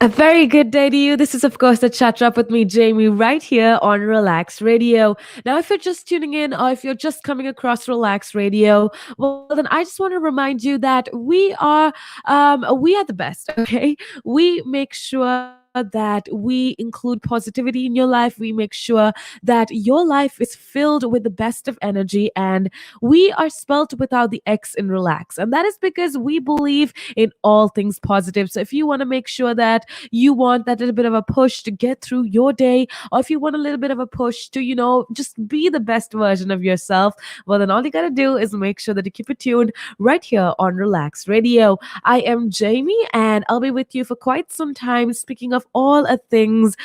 A very good day to you. This is, of course, the Chat Up with me, Jamie, right here on Relax Radio. Now, if you're just tuning in or if you're just coming across Relax Radio, well, then I just want to remind you that we are the best. Okay, we make sure that we include positivity in your life. We make sure that your life is filled with the best of energy, and we are spelt without the X in Relax, and that is because we believe in all things positive. So if you want to make sure that you want that little bit of a push to get through your day, or if you want a little bit of a push to, just be the best version of yourself, well, then all you got to do is make sure that you keep it tuned right here on Relax Radio. I am Jamie, and I'll be with you for quite some time, speaking of all things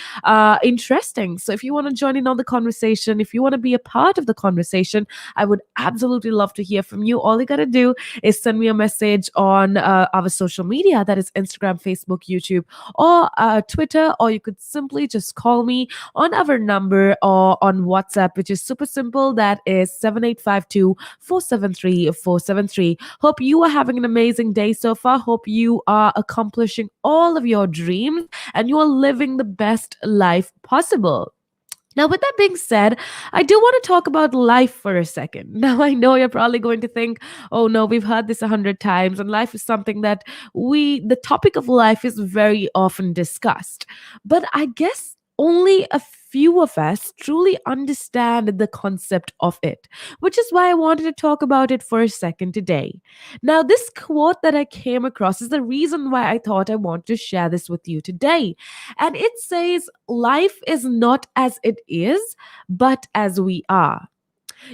interesting. So if you want to join in on the conversation, if you want to be a part of the conversation, I would absolutely love to hear from you. All you got to do is send me a message on our social media, that is Instagram, Facebook, YouTube, or Twitter, or you could simply just call me on our number or on WhatsApp, which is super simple. That is 7852 473 473. Hope you are having an amazing day so far. Hope you are accomplishing all of your dreams and you are living the best life possible. Now, with that being said, I do want to talk about life for a second. Now, I know you're probably going to think, oh no, we've heard this 100 times, and life is something that the topic of life is very often discussed. But I guess only a few of us truly understand the concept of it, which is why I wanted to talk about it for a second today. Now, this quote that I came across is the reason why I thought I want to share this with you today. And it says, life is not as it is, but as we are.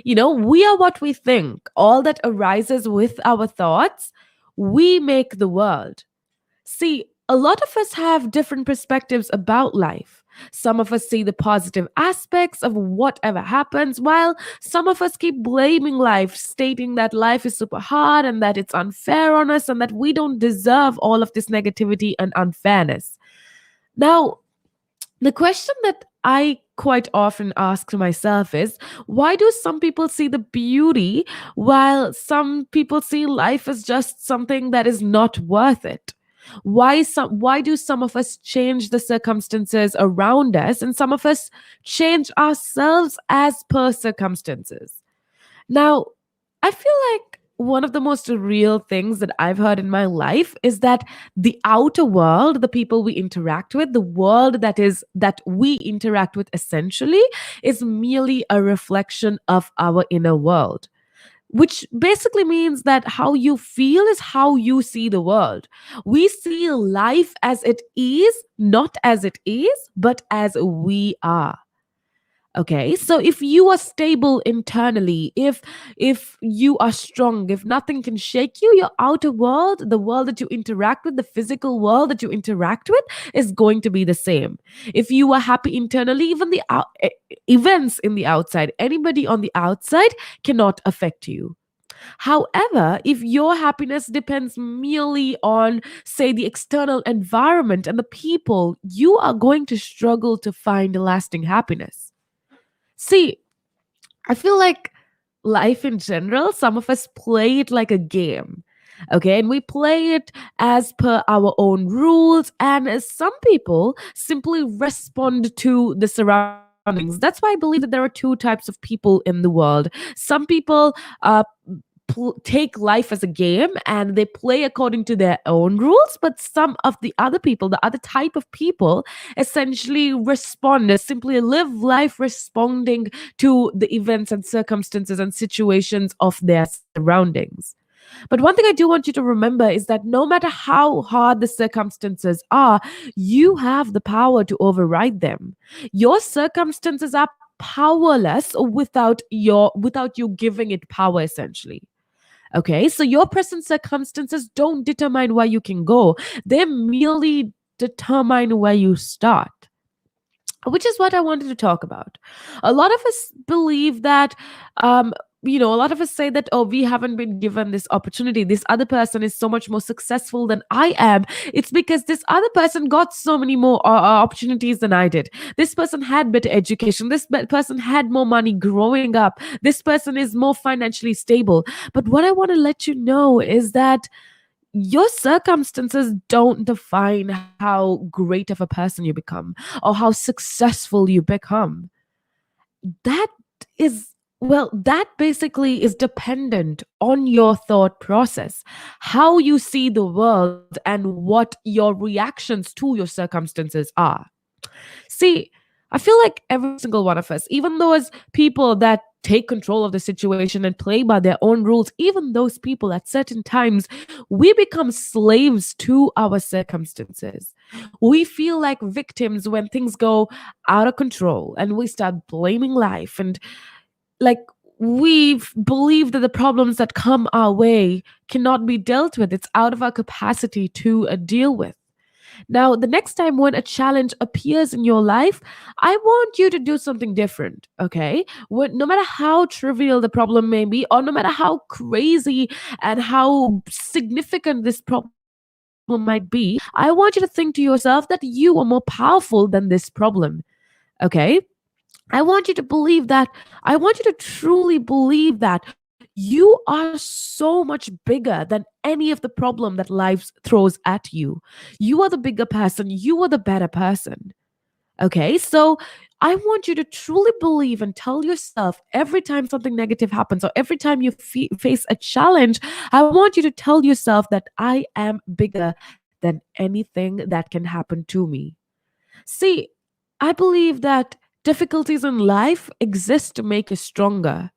We are what we think. All that arises with our thoughts, we make the world. See, a lot of us have different perspectives about life. Some of us see the positive aspects of whatever happens, while some of us keep blaming life, stating that life is super hard and that it's unfair on us and that we don't deserve all of this negativity and unfairness. Now, the question that I quite often ask myself is, why do some people see the beauty while some people see life as just something that is not worth it? Why do some of us change the circumstances around us and some of us change ourselves as per circumstances? Now, I feel like one of the most real things that I've heard in my life is that the outer world, the people we interact with, the world that we interact with essentially, is merely a reflection of our inner world, which basically means that how you feel is how you see the world. We see life as it is, not as it is, but as we are. Okay, so if you are stable internally, if you are strong, if nothing can shake you, your outer world, the world that you interact with, the physical world that you interact with, is going to be the same. If you are happy internally, even the events in the outside, anybody on the outside cannot affect you. However, if your happiness depends merely on, say, the external environment and the people, you are going to struggle to find lasting happiness. See, I feel like life in general, some of us play it like a game. Okay, and we play it as per our own rules, and as some people simply respond to the surroundings. That's why I believe that there are two types of people in the world. Some people take life as a game and they play according to their own rules, but some of the other people, the other type of people, essentially respond, simply live life responding to the events and circumstances and situations of their surroundings. But one thing I do want you to remember is that no matter how hard the circumstances are, you have the power to override them. Your circumstances are powerless without you giving it power, essentially. Okay, so your present circumstances don't determine where you can go, they merely determine where you start, which is what I wanted to talk about. A lot of us believe that, a lot of us say that, oh, we haven't been given this opportunity. This other person is so much more successful than I am. It's because this other person got so many more opportunities than I did. This person had better education. This person had more money growing up. This person is more financially stable. But what I want to let you know is that your circumstances don't define how great of a person you become or how successful you become. That is, well, that basically is dependent on your thought process, how you see the world, and what your reactions to your circumstances are. See, I feel like every single one of us, even those people that take control of the situation and play by their own rules, even those people at certain times, we become slaves to our circumstances. We feel like victims when things go out of control and we start blaming life, and like we believe that the problems that come our way cannot be dealt with. It's out of our capacity to deal with. Now, the next time when a challenge appears in your life, I want you to do something different, okay? No matter how trivial the problem may be, or no matter how crazy and how significant this problem might be, I want you to think to yourself that you are more powerful than this problem, okay? I want you to believe that. I want you to truly believe that you are so much bigger than any of the problem that life throws at you. You are the bigger person. You are the better person. Okay. So I want you to truly believe and tell yourself every time something negative happens or every time you face a challenge, I want you to tell yourself that I am bigger than anything that can happen to me. See, I believe that difficulties in life exist to make you stronger.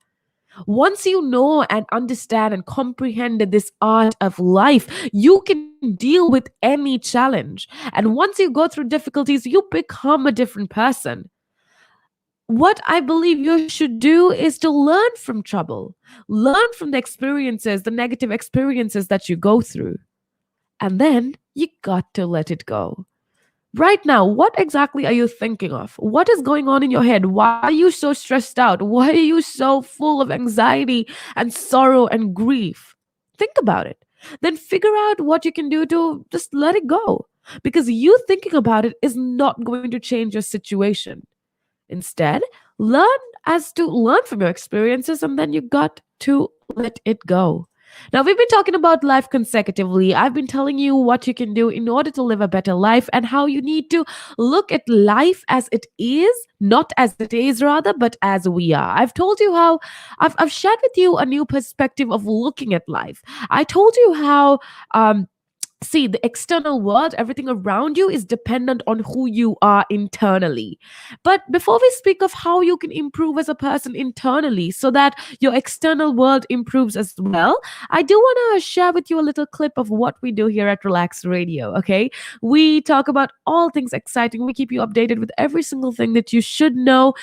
Once you know and understand and comprehend this art of life, you can deal with any challenge. And once you go through difficulties, you become a different person. What I believe you should do is to learn from trouble, learn from the experiences, the negative experiences that you go through. And then you got to let it go. Right now, what exactly are you thinking of? What is going on in your head? Why are you so stressed out? Why are you so full of anxiety and sorrow and grief? Think about it. Then figure out what you can do to just let it go. Because you thinking about it is not going to change your situation. Instead, learn learn from your experiences, and then you got to let it go. Now, we've been talking about life consecutively. I've been telling you what you can do in order to live a better life and how you need to look at life as it is, not as it is, rather, but as we are. I've told you how I've shared with you a new perspective of looking at life. I told you how see, the external world, everything around you is dependent on who you are internally. But before we speak of how you can improve as a person internally so that your external world improves as well, I do want to share with you a little clip of what we do here at Relax Radio. Okay, we talk about all things exciting. We keep you updated with every single thing that you should know,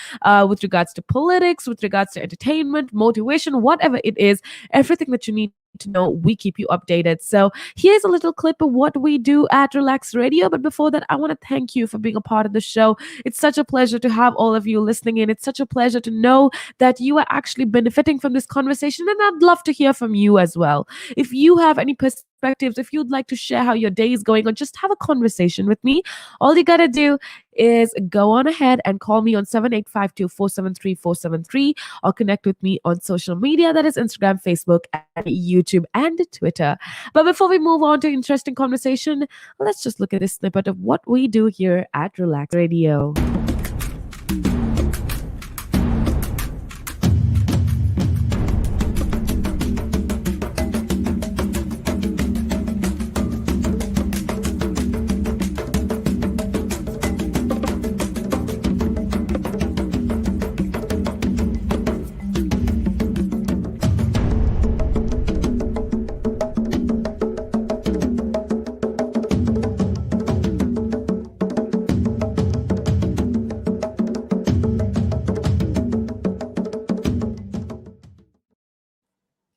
with regards to politics, with regards to entertainment, motivation, whatever it is, everything that you need to know, we keep you updated. So here's a little clip of what we do at Relax Radio. But before that, I want to thank you for being a part of the show. It's such a pleasure to have all of you listening in. It's such a pleasure to know that you are actually benefiting from this conversation. And I'd love to hear from you as well. If you have any perspectives, if you'd like to share how your day is going, or just have a conversation with me, all you got to do is go on ahead and call me on 7852473473, or connect with me on social media, that is Instagram, Facebook, and YouTube and Twitter. But before we move on to interesting conversation, let's just look at this snippet of what we do here at Relax Radio.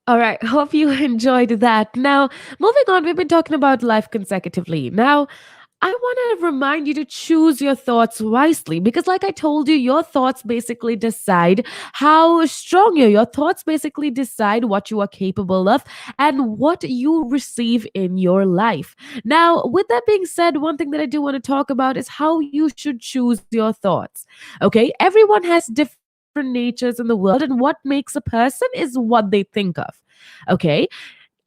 All right, hope you enjoyed that. Now, moving on, we've been talking about life consecutively. Now, I want to remind you to choose your thoughts wisely because, like I told you, your thoughts basically decide how strong you're. Your thoughts basically decide what you are capable of and what you receive in your life. Now, with that being said, one thing that I do want to talk about is how you should choose your thoughts. Okay, everyone has different natures in the world, and what makes a person is what they think of. Okay,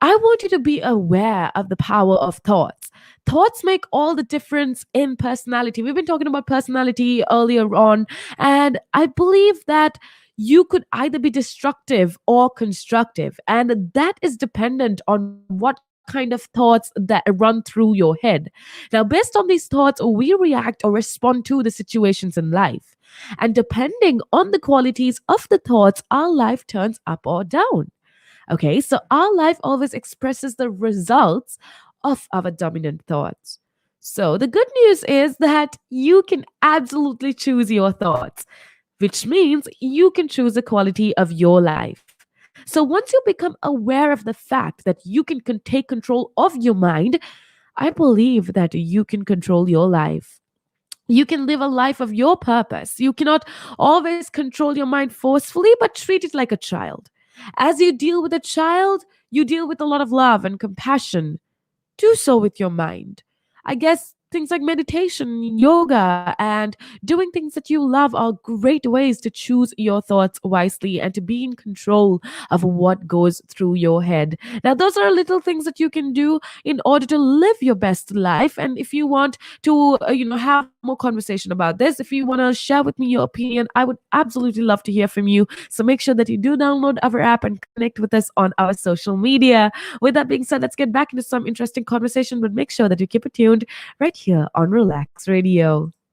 I want you to be aware of the power of thoughts. Thoughts make all the difference in personality. We've been talking about personality earlier on, and I believe that you could either be destructive or constructive, and that is dependent on what kind of thoughts that run through your head. Now, based on these thoughts, we react or respond to the situations in life. And depending on the qualities of the thoughts, our life turns up or down. Okay, so our life always expresses the results of our dominant thoughts. So the good news is that you can absolutely choose your thoughts, which means you can choose the quality of your life. So once you become aware of the fact that you can take control of your mind, I believe that you can control your life. You can live a life of your purpose. You cannot always control your mind forcefully, but treat it like a child. As you deal with a child, you deal with a lot of love and compassion. Do so with your mind. I guess things like meditation, yoga, and doing things that you love are great ways to choose your thoughts wisely and to be in control of what goes through your head. Now, those are little things that you can do in order to live your best life. And if you want to, have more conversation about this, if you want to share with me your opinion, I would absolutely love to hear from you. So make sure that you do download our app and connect with us on our social media. With that being said, let's get back into some interesting conversation, but make sure that you keep it tuned right here on Relax Radio.